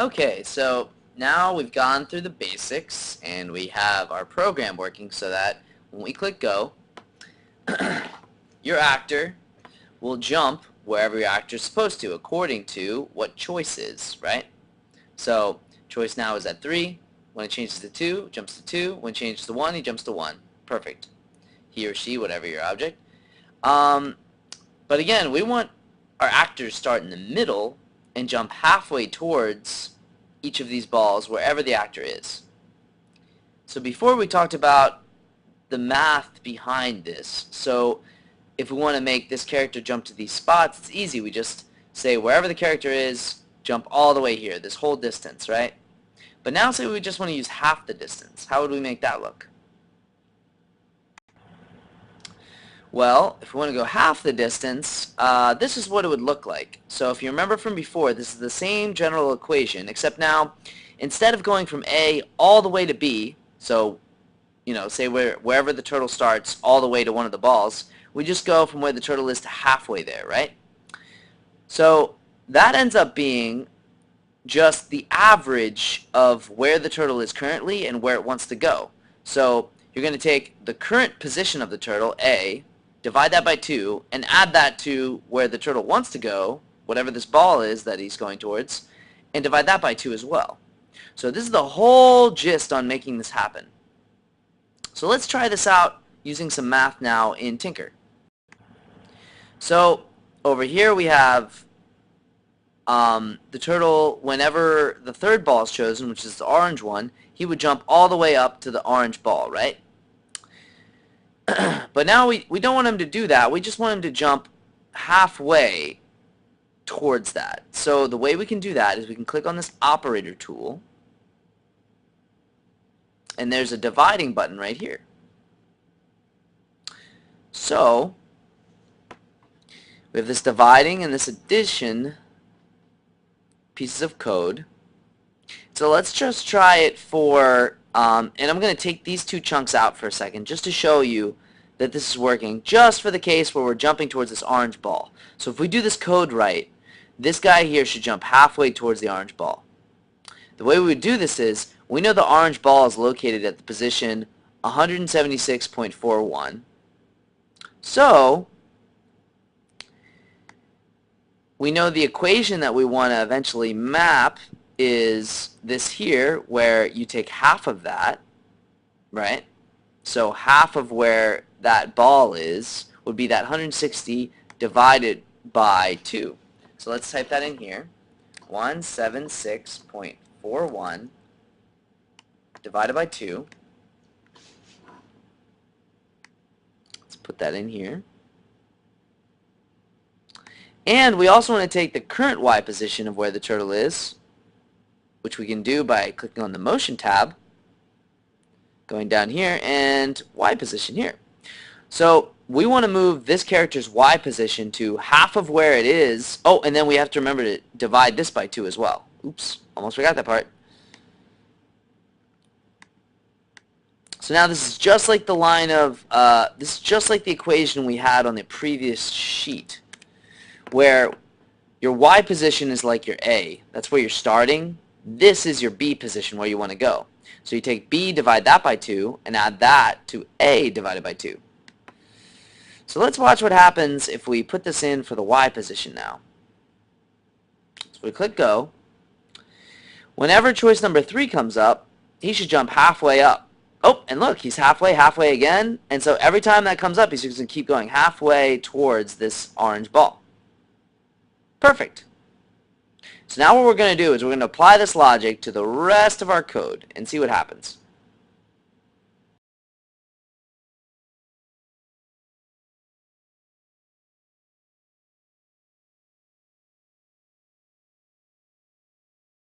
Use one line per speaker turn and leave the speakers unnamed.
Okay, so now we've gone through the basics and we have our program working so that when we click go, your actor will jump wherever your actor is supposed to according to what choice is, right? So choice now is at 3. When it changes to 2, jumps to 2. When it changes to 1, he jumps to 1. Perfect. He or she, whatever your object. But again, we want our actor to start in the middle and jump halfway towards each of these balls wherever the actor is. So before we talked about the math behind this. So if we want to make this character jump to these spots, it's easy. We just say wherever the character is, jump all the way here, this whole distance, right? But now say we just want to use half the distance. How would we make that look? Well, if we want to go half the distance, this is what it would look like. So if you remember from before, this is the same general equation, except now, instead of going from A all the way to B, so, you know, say wherever the turtle starts all the way to one of the balls, we just go from where the turtle is to halfway there, right? So that ends up being just the average of where the turtle is currently and where it wants to go. So you're going to take the current position of the turtle, A, divide that by 2, and add that to where the turtle wants to go, whatever this ball is that he's going towards, and divide that by 2 as well. So this is the whole gist on making this happen. So let's try this out using some math now in Tinker. So over here we have the turtle, whenever the third ball is chosen, which is the orange one, he would jump all the way up to the orange ball, right? But now we don't want him to do that. We just want him to jump halfway towards that. So the way we can do that is we can click on this operator tool, and there's a dividing button right here. So we have this dividing and this addition pieces of code. So let's just try it for, and I'm going to take these two chunks out for a second just to show you that this is working, just for the case where we're jumping towards this orange ball. So if we do this code right, this guy here should jump halfway towards the orange ball. The way we would do this is, we know the orange ball is located at the position 176.41. So we know the equation that we want to eventually map is this here, where you take half of that, right? So half of where that ball is would be that 160 divided by 2. So let's type that in here. 176.41 divided by 2. Let's put that in here. And we also want to take the current Y position of where the turtle is, which we can do by clicking on the motion tab, going down here, and Y position here. So we want to move this character's Y position to half of where it is. Oh, and then we have to remember to divide this by 2 as well. Oops, almost forgot that part. So now this is just like the line of, this is just like the equation we had on the previous sheet, where your Y position is like your A. That's where you're starting. This is your B position where you want to go. So you take B, divide that by 2, and add that to A divided by 2. So let's watch what happens if we put this in for the Y position now. So we click go. Whenever choice number 3 comes up, he should jump halfway up. Oh, and look, he's halfway again. And so every time that comes up, he's just going to keep going halfway towards this orange ball. Perfect. So now what we're going to do is we're going to apply this logic to the rest of our code and see what happens.